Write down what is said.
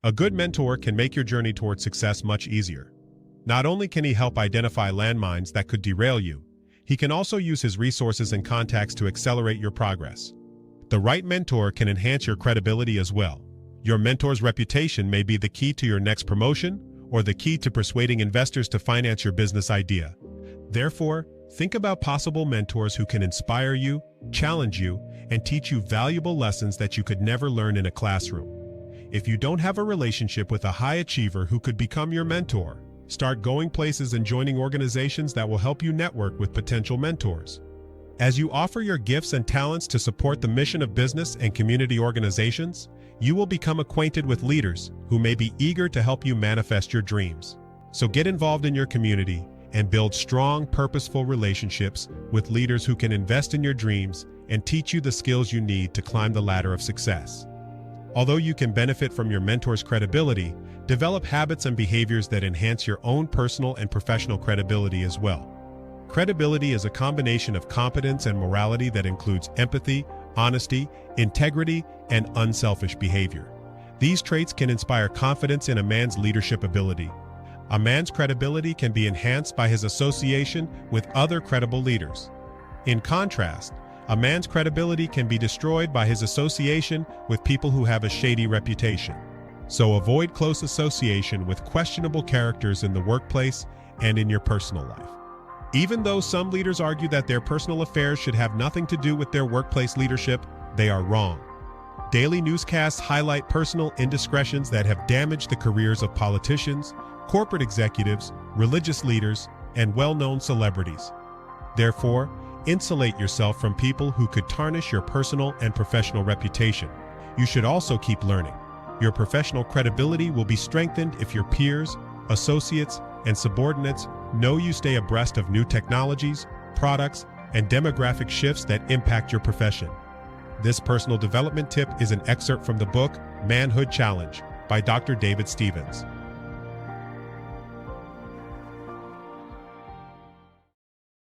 A good mentor can make your journey toward success much easier. Not only can he help identify landmines that could derail you, he can also use his resources and contacts to accelerate your progress. The right mentor can enhance your credibility as well. Your mentor's reputation may be the key to your next promotion or the key to persuading investors to finance your business idea. Therefore, think about possible mentors who can inspire you, challenge you, and teach you valuable lessons that you could never learn in a classroom. If you don't have a relationship with a high achiever who could become your mentor, start going places and joining organizations that will help you network with potential mentors. As you offer your gifts and talents to support the mission of business and community organizations, you will become acquainted with leaders who may be eager to help you manifest your dreams. So get involved in your community and build strong, purposeful relationships with leaders who can invest in your dreams and teach you the skills you need to climb the ladder of success. Although you can benefit from your mentor's credibility, develop habits and behaviors that enhance your own personal and professional credibility as well. Credibility is a combination of competence and morality that includes empathy, honesty, integrity, and unselfish behavior. These traits can inspire confidence in a man's leadership ability. A man's credibility can be enhanced by his association with other credible leaders. In contrast, a man's credibility can be destroyed by his association with people who have a shady reputation. So avoid close association with questionable characters in the workplace and in your personal life. Even though some leaders argue that their personal affairs should have nothing to do with their workplace leadership, they are wrong. Daily newscasts highlight personal indiscretions that have damaged the careers of politicians, corporate executives, religious leaders, and well-known celebrities. Therefore, insulate yourself from people who could tarnish your personal and professional reputation. You should also keep learning. Your professional credibility will be strengthened if your peers, associates, and subordinates know you stay abreast of new technologies, products, and demographic shifts that impact your profession. This personal development tip is an excerpt from the book Manhood Challenge by Dr. David Stevens.